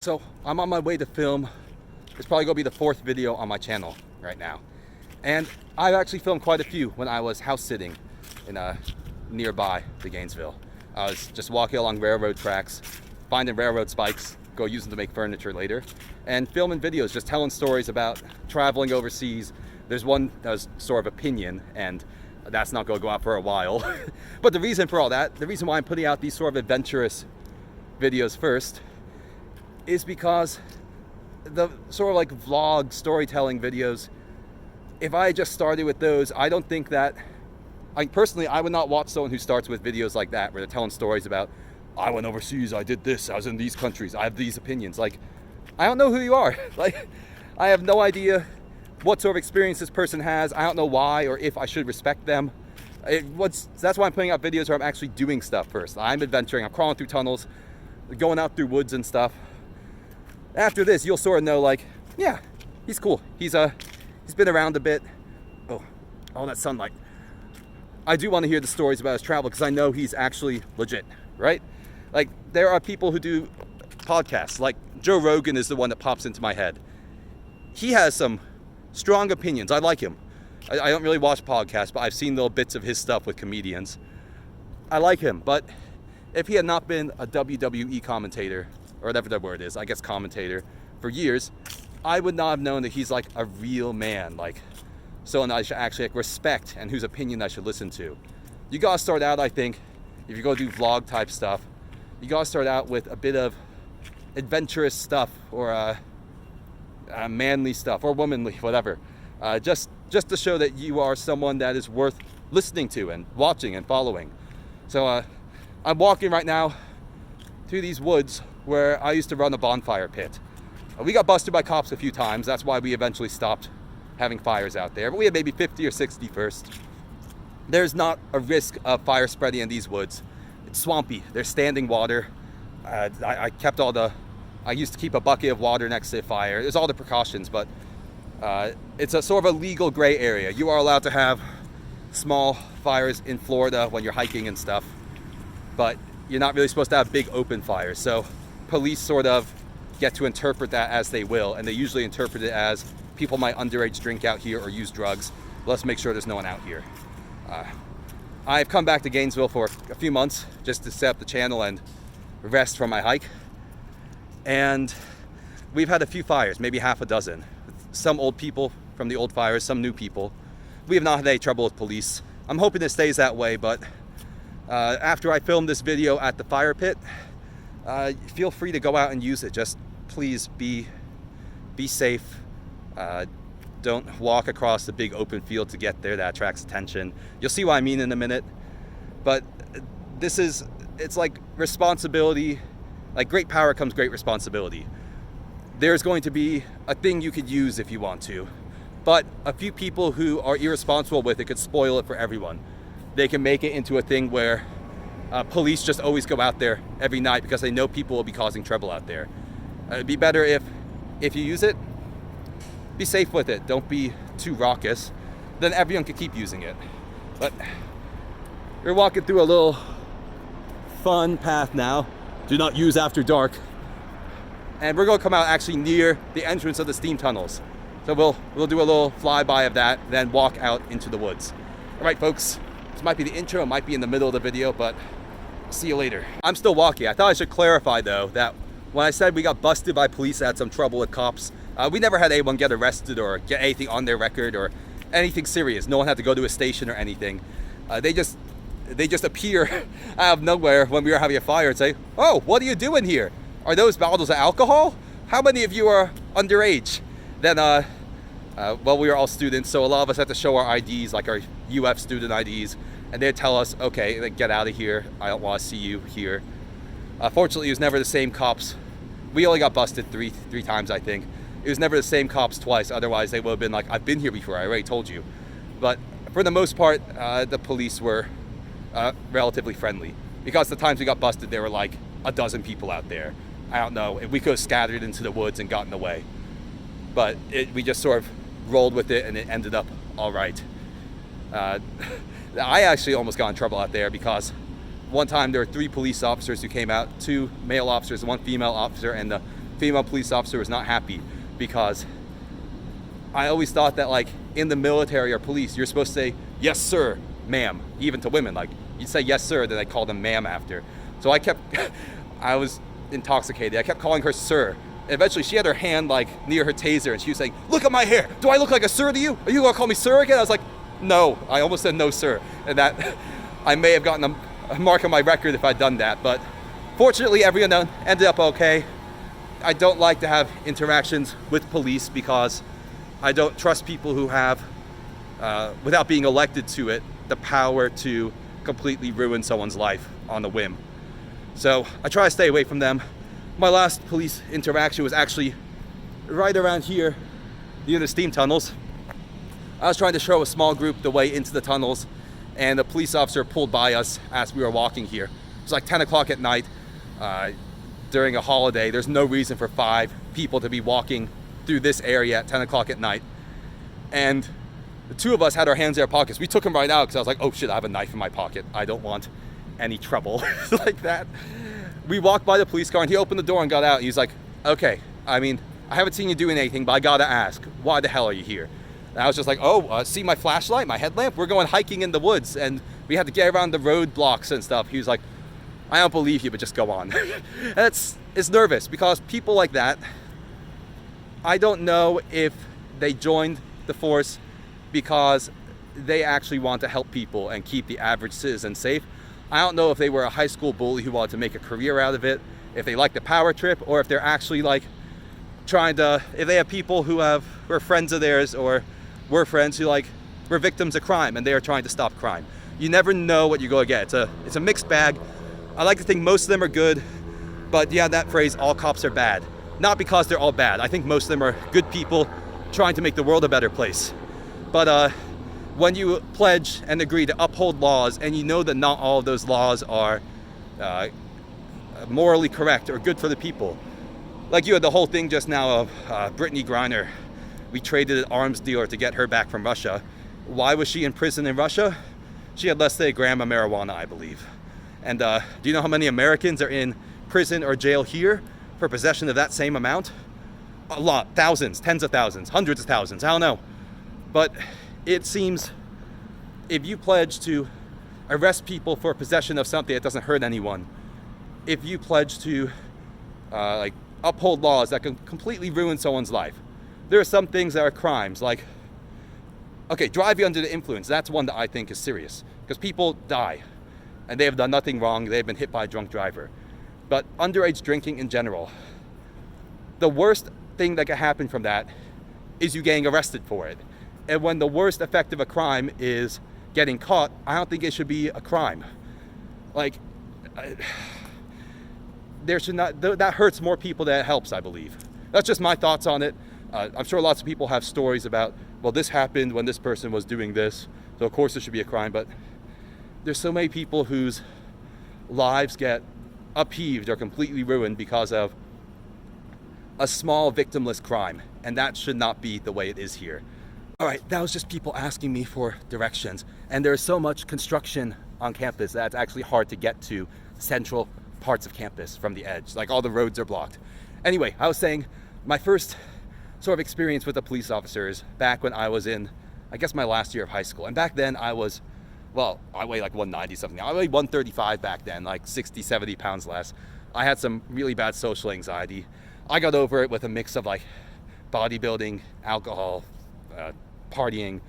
So I'm on my way to film. It's probably gonna be the fourth video on my channel right now. And I've actually filmed quite a few when I was house sitting in nearby to Gainesville. I was just walking along railroad tracks, finding railroad spikes, go use them to make furniture later, and filming videos, just telling stories about traveling overseas. There's one that was sort of opinion, and that's not gonna go out for a while. But the reason for all that, the reason why I'm putting out these sort of adventurous videos first, is because the sort of like vlog storytelling videos, if I just started with those, I don't think that, personally, I would not watch someone who starts with videos like that, where they're telling stories about, I went overseas, I did this, I was in these countries, I have these opinions. Like, I don't know who you are. Like, I have no idea what sort of experience this person has. I don't know why or if I should respect them. That's why I'm putting out videos where I'm actually doing stuff first. I'm adventuring, I'm crawling through tunnels, going out through woods and stuff. After this, you'll sort of know, like, yeah, he's cool. He's been around a bit. Oh, that sunlight. I do want to hear the stories about his travel because I know he's actually legit, right? Like, there are people who do podcasts. Like, Joe Rogan is the one that pops into my head. He has some strong opinions. I like him. I don't really watch podcasts, but I've seen little bits of his stuff with comedians. I like him, but if he had not been a WWE commentator, or whatever that word is, I guess commentator, for years, I would not have known that he's like a real man, like someone I should actually respect and whose opinion I should listen to. You gotta start out, I think, if you're gonna do vlog type stuff, you gotta start out with a bit of adventurous stuff, or manly stuff, or womanly, whatever. Just to show that you are someone that is worth listening to and watching and following. So I'm walking right now through these woods where I used to run a bonfire pit. We got busted by cops a few times. That's why we eventually stopped having fires out there. But we had maybe 50 or 60 first. There's not a risk of fire spreading in these woods. It's swampy. There's standing water. I used to keep a bucket of water next to the fire. There's all the precautions, but it's a sort of a legal gray area. You are allowed to have small fires in Florida when you're hiking and stuff, but you're not really supposed to have big open fires. So police sort of get to interpret that as they will, and they usually interpret it as people might underage drink out here or use drugs. Let's make sure there's no one out here. I've come back to Gainesville for a few months just to set up the channel and rest from my hike. And we've had a few fires, maybe half a dozen. Some old people from the old fires, some new people. We have not had any trouble with police. I'm hoping it stays that way, but after I filmed this video at the fire pit, feel free to go out and use it. Just please be safe. Don't walk across the big open field to get there. That attracts attention. You'll see what I mean in a minute. But it's like responsibility. Like, great power comes great responsibility. There's going to be a thing you could use if you want to, but a few people who are irresponsible with it could spoil it for everyone. They can make it into a thing where police just always go out there every night because they know people will be causing trouble out there. It'd be better if you use it, be safe with it. Don't be too raucous. Then everyone can keep using it. But we're walking through a little fun path now. Do not use after dark. And we're going to come out actually near the entrance of the steam tunnels. So we'll do a little flyby of that, then walk out into the woods. All right, folks. This might be the intro, it might be in the middle of the video, but see you later. I'm still walking. I thought I should clarify, though, that when I said we got busted by police, had some trouble with cops, we never had anyone get arrested or get anything on their record or anything serious. No one had to go to a station or anything. They just appear out of nowhere when we were having a fire and say, "Oh, what are you doing here? Are those bottles of alcohol? How many of you are underage?" Then, well, we were all students, so a lot of us had to show our IDs, like our UF student IDs, and they'd tell us, "Okay, then get out of here. I don't want to see you here." Fortunately, it was never the same cops. We only got busted three times, I think. It was never the same cops twice. Otherwise, they would have been like, "I've been here before. I already told you." But for the most part, the police were relatively friendly, because the times we got busted, there were like a dozen people out there. I don't know. We could have scattered into the woods and gotten away, but we just sort of rolled with it, and it ended up all right. I actually almost got in trouble out there because one time there were 3 police officers who came out, 2 male officers and 1 female officer, and the female police officer was not happy because I always thought that like in the military or police, you're supposed to say, yes, sir, ma'am, even to women. Like you'd say yes, sir, then they call them ma'am after. So I was intoxicated. I kept calling her sir. Eventually she had her hand like near her taser and she was saying, look at my hair. Do I look like a sir to you? Are you gonna call me sir again? I was like, no. I almost said no, sir. And that I may have gotten a mark on my record if I'd done that. But fortunately, everyone ended up okay. I don't like to have interactions with police because I don't trust people who have, without being elected to it, the power to completely ruin someone's life on a whim. So I try to stay away from them. My last police interaction was actually right around here near the steam tunnels. I was trying to show a small group the way into the tunnels, and a police officer pulled by us as we were walking here. It was like 10 o'clock at night during a holiday. There's no reason for 5 people to be walking through this area at 10 o'clock at night. And the 2 of us had our hands in our pockets. We took them right out because I was like, oh shit, I have a knife in my pocket. I don't want any trouble like that. We walked by the police car and he opened the door and got out. He's like, okay, I mean, I haven't seen you doing anything, but I gotta ask, why the hell are you here? And I was just like, oh, see my flashlight, my headlamp? We're going hiking in the woods and we had to get around the roadblocks and stuff. He was like, I don't believe you, but just go on. And it's nervous because people like that, I don't know if they joined the force because they actually want to help people and keep the average citizen safe. I don't know if they were a high school bully who wanted to make a career out of it, if they like the power trip, or if they're actually like trying to, if they have people who are friends of theirs or were friends who like were victims of crime and they are trying to stop crime. You never know what you're going to get. It's a mixed bag. I like to think most of them are good, but yeah, that phrase, all cops are bad. Not because they're all bad. I think most of them are good people trying to make the world a better place. But when you pledge and agree to uphold laws and you know that not all of those laws are morally correct or good for the people, like you had the whole thing just now of Brittany Griner. We traded an arms dealer to get her back from Russia. Why was she in prison in Russia? She had less than a gram of marijuana, I believe. And do you know how many Americans are in prison or jail here for possession of that same amount? A lot, thousands, tens of thousands, hundreds of thousands, I don't know. But it seems if you pledge to arrest people for possession of something that doesn't hurt anyone, if you pledge to like uphold laws that can completely ruin someone's life, there are some things that are crimes, like, okay, driving under the influence, that's one that I think is serious, because people die, and they have done nothing wrong, they've been hit by a drunk driver. But underage drinking in general, the worst thing that can happen from that is you getting arrested for it. And when the worst effect of a crime is getting caught, I don't think it should be a crime. Like, there should not, that hurts more people than it helps, I believe. That's just my thoughts on it. I'm sure lots of people have stories about, well, this happened when this person was doing this, so of course it should be a crime. But there's so many people whose lives get upheaved or completely ruined because of a small victimless crime, and that should not be the way it is here. All right, that was just people asking me for directions, and there's so much construction on campus that it's actually hard to get to central parts of campus from the edge. Like, all the roads are blocked. Anyway, I was saying my first sort of experience with the police officers back when I was in, I guess, my last year of high school. And back then I was, well, I weighed like 190 something. I weighed 135 back then, like 60, 70 pounds less. I had some really bad social anxiety. I got over it with a mix of like bodybuilding, alcohol, partying,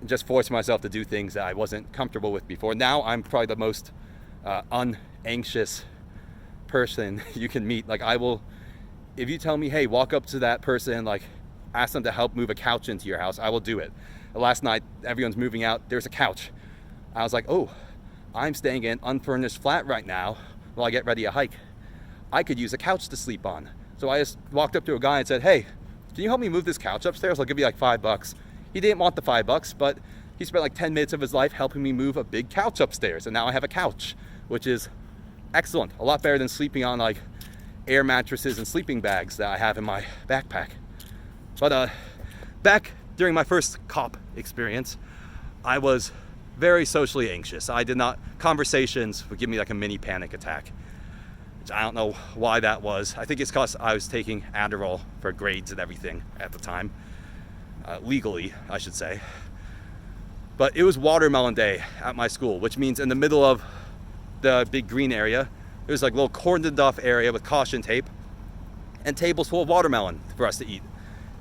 just forcing myself to do things that I wasn't comfortable with before. Now I'm probably the most unanxious person you can meet. Like, I will, if you tell me, hey, walk up to that person, like ask them to help move a couch into your house, I will do it. Last night, everyone's moving out, there's a couch. I was like, oh, I'm staying in an unfurnished flat right now while I get ready to hike. I could use a couch to sleep on. So I just walked up to a guy and said, hey, can you help me move this couch upstairs? I'll give you like $5. He didn't want the $5, but he spent like 10 minutes of his life helping me move a big couch upstairs. And now I have a couch, which is excellent. A lot better than sleeping on like air mattresses and sleeping bags that I have in my backpack. But back during my first cop experience, I was very socially anxious. Conversations would give me like a mini panic attack. I don't know why that was. I think it's because I was taking Adderall for grades and everything at the time. Legally, I should say. But it was watermelon day at my school, which means in the middle of the big green area, it was like a little cordoned off area with caution tape and tables full of watermelon for us to eat.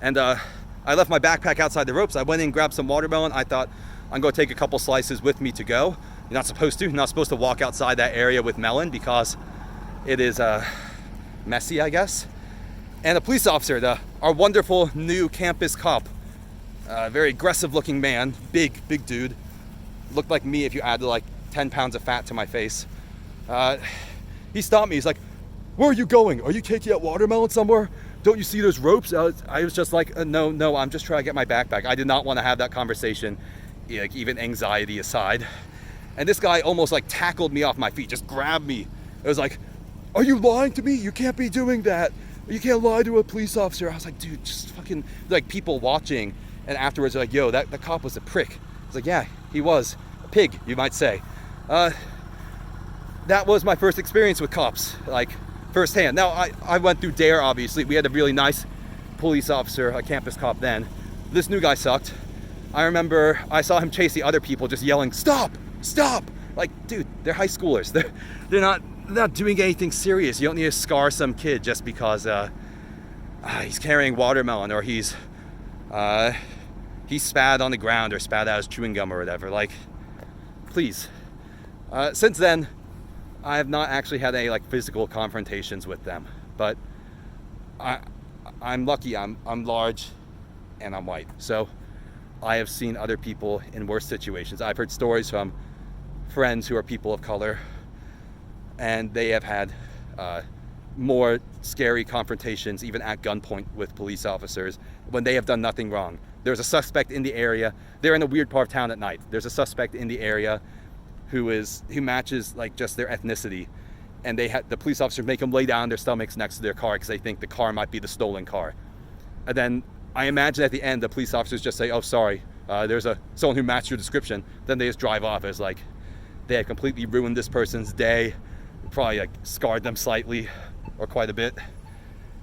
And I left my backpack outside the ropes. I went in and grabbed some watermelon. I thought, I'm going to take a couple slices with me to go. You're not supposed to. You're not supposed to walk outside that area with melon because it is messy, I guess. And a police officer, our wonderful new campus cop, very aggressive looking man, big dude, looked like me if you added like 10 pounds of fat to my face. He stopped me. He's like, "Where are you going? Are you taking out watermelon somewhere? Don't you see those ropes?" I was just like, no, I'm just trying to get my backpack. I did not want to have that conversation, like even anxiety aside. And this guy almost like tackled me off my feet, just grabbed me. It was like, "Are you lying to me? You can't be doing that. You can't lie to a police officer." I was like, dude, just fucking, like people watching. And afterwards they're like, "Yo, that cop was a prick." I was like, yeah, he was a pig, you might say. That was my first experience with cops, like firsthand. Now I went through DARE, obviously. We had a really nice police officer, a campus cop then. This new guy sucked. I remember I saw him chase the other people just yelling, "Stop! Stop!" Like, dude, they're high schoolers. They're not doing anything serious. You don't need to scar some kid just because he's carrying watermelon or he spat on the ground or spat out his chewing gum or whatever. Like, please. Since then, I have not actually had any like physical confrontations with them, but I'm lucky. I'm large and I'm white, so I have seen other people in worse situations. I've heard stories from friends who are people of color, and they have had more scary confrontations, even at gunpoint, with police officers when they have done nothing wrong. There's a suspect in the area. They're in a weird part of town at night. There's a suspect in the area who matches like just their ethnicity, and the police officers make them lay down on their stomachs next to their car because they think the car might be the stolen car. And then I imagine at the end the police officers just say, "Oh, sorry, there's someone who matched your description." Then they just drive off. It's like they have completely ruined this person's day, probably like scarred them slightly or quite a bit.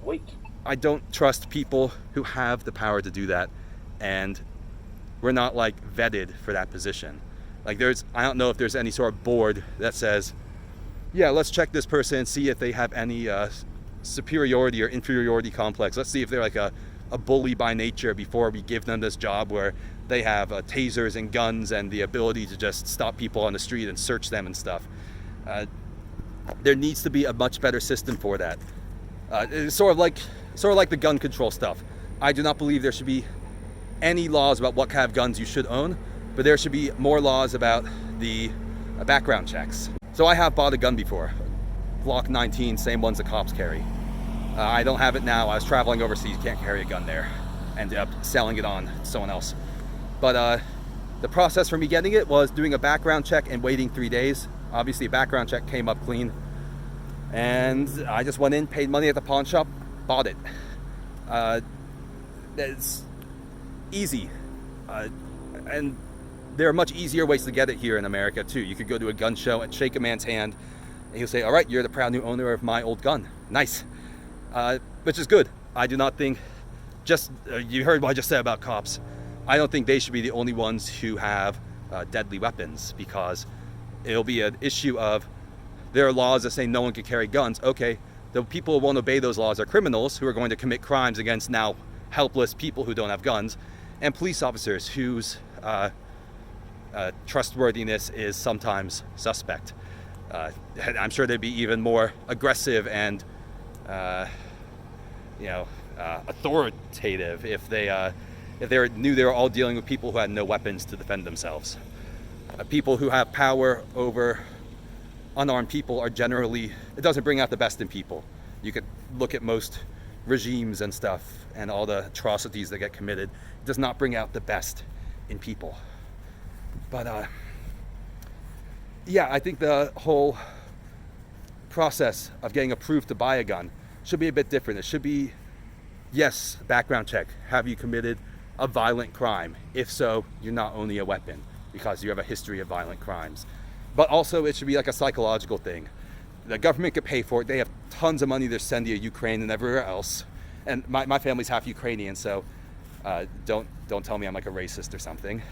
Wait. I don't trust people who have the power to do that, and we're not like vetted for that position. Like I don't know if there's any sort of board that says, yeah, let's check this person and see if they have any superiority or inferiority complex. Let's see if they're like a bully by nature before we give them this job where they have tasers and guns and the ability to just stop people on the street and search them and stuff. There needs to be a much better system for that. It's sort of like the gun control stuff. I do not believe there should be any laws about what kind of guns you should own, but there should be more laws about the background checks. So I have bought a gun before, Glock 19, same ones the cops carry. I don't have it now. I was traveling overseas, can't carry a gun there. Ended up selling it on to someone else. But the process for me getting it was doing a background check and waiting 3 days. Obviously, a background check came up clean. And I just went in, paid money at the pawn shop, bought it. It's easy. And there are much easier ways to get it here in America too. You could go to a gun show and shake a man's hand and he'll say, "All right, you're the proud new owner of my old gun." Nice. Which is good. I do not think, you heard what I just said about cops. I don't think they should be the only ones who have deadly weapons, because it'll be an issue of, there are laws that say no one can carry guns. Okay, the people who won't obey those laws are criminals who are going to commit crimes against now helpless people who don't have guns, and police officers whose trustworthiness is sometimes suspect. I'm sure they'd be even more aggressive and authoritative if they knew they were all dealing with people who had no weapons to defend themselves. People who have power over unarmed people are generally, it doesn't bring out the best in people. You could look at most regimes and stuff and all the atrocities that get committed. It does not bring out the best in people. But I think the whole process of getting approved to buy a gun should be a bit different. It should be, yes, background check. Have you committed a violent crime? If so, you're not owning a weapon because you have a history of violent crimes. But also it should be like a psychological thing. The government could pay for it. They have tons of money they're sending to Ukraine and everywhere else. And my family's half Ukrainian, so don't tell me I'm like a racist or something.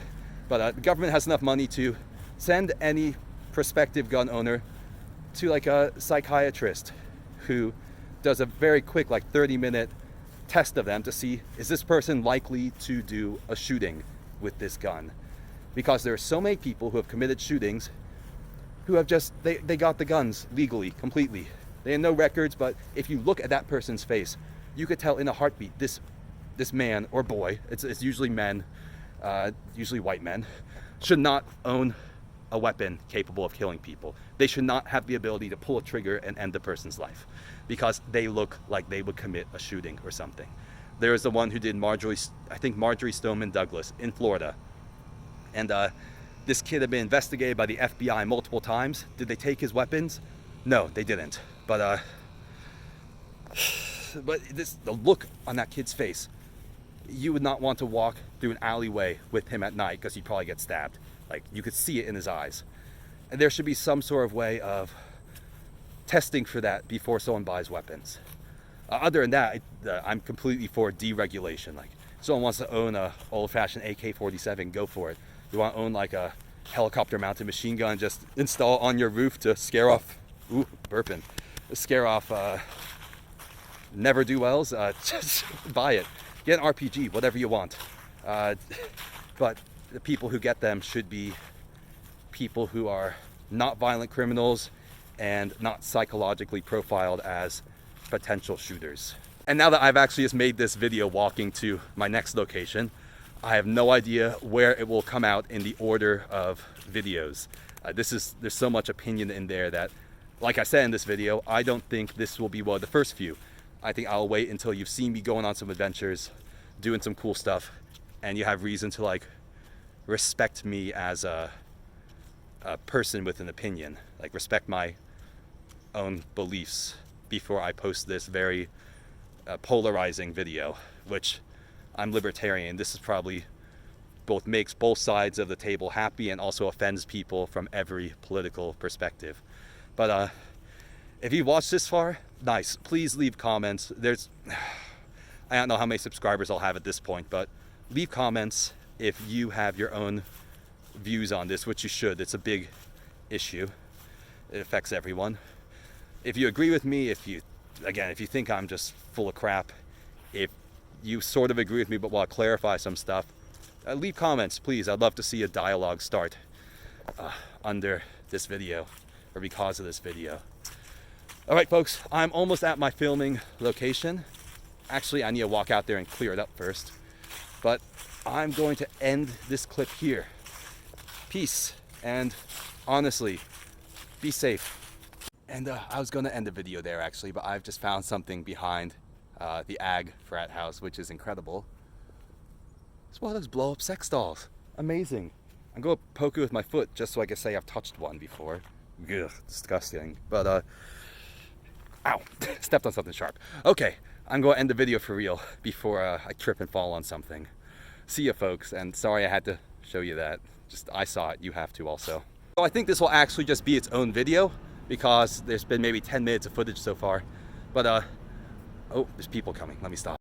But the government has enough money to send any prospective gun owner to like a psychiatrist who does a very quick, like 30-minute test of them to see, is this person likely to do a shooting with this gun? Because there are so many people who have committed shootings who have just, they got the guns legally, completely. They have no records, but if you look at that person's face, you could tell in a heartbeat, this man or boy, it's usually men, usually white men, should not own a weapon capable of killing people. They should not have the ability to pull a trigger and end the person's life because they look like they would commit a shooting or something. There is the one who did Marjory Stoneman Douglas in Florida. And this kid had been investigated by the FBI multiple times. Did they take his weapons? No, they didn't. But the look on that kid's face, you would not want to walk through an alleyway with him at night because he'd probably get stabbed. Like, you could see it in his eyes. And there should be some sort of way of testing for that before someone buys weapons. Other than that, I'm completely for deregulation. Like, someone wants to own a old-fashioned AK-47, go for it. You want to own like a helicopter-mounted machine gun, just install on your roof to scare off, scare off never-do-wells, just buy it. Get an RPG, whatever you want. But the people who get them should be people who are not violent criminals and not psychologically profiled as potential shooters. And now that I've actually just made this video walking to my next location, I have no idea where it will come out in the order of videos. There's so much opinion in there that, like I said in this video, I don't think this will be one of the first few. I think I'll wait until you've seen me going on some adventures, doing some cool stuff, and you have reason to like respect me as a person with an opinion, like respect my own beliefs before I post this very polarizing video, which I'm libertarian. This is probably makes both sides of the table happy and also offends people from every political perspective. But if you watched this far, nice. Please leave comments. I don't know how many subscribers I'll have at this point, but leave comments if you have your own views on this, which you should. It's a big issue. It affects everyone. If you agree with me, if you think I'm just full of crap, if you sort of agree with me but want to clarify some stuff, leave comments, please. I'd love to see a dialogue start under this video or because of this video. All right, folks, I'm almost at my filming location. Actually, I need to walk out there and clear it up first. But I'm going to end this clip here. Peace, and honestly, be safe. And I was going to end the video there, actually, but I've just found something behind the Ag frat house, which is incredible. It's one of those blow-up sex dolls. Amazing. I'm going to poke it with my foot just so I can say I've touched one before. Ugh, disgusting. But, ow, stepped on something sharp. Okay, I'm going to end the video for real before I trip and fall on something. See ya, folks, and sorry I had to show you that. Just, I saw it, you have to also. So I think this will actually just be its own video because there's been maybe 10 minutes of footage so far. But, oh, there's people coming. Let me stop.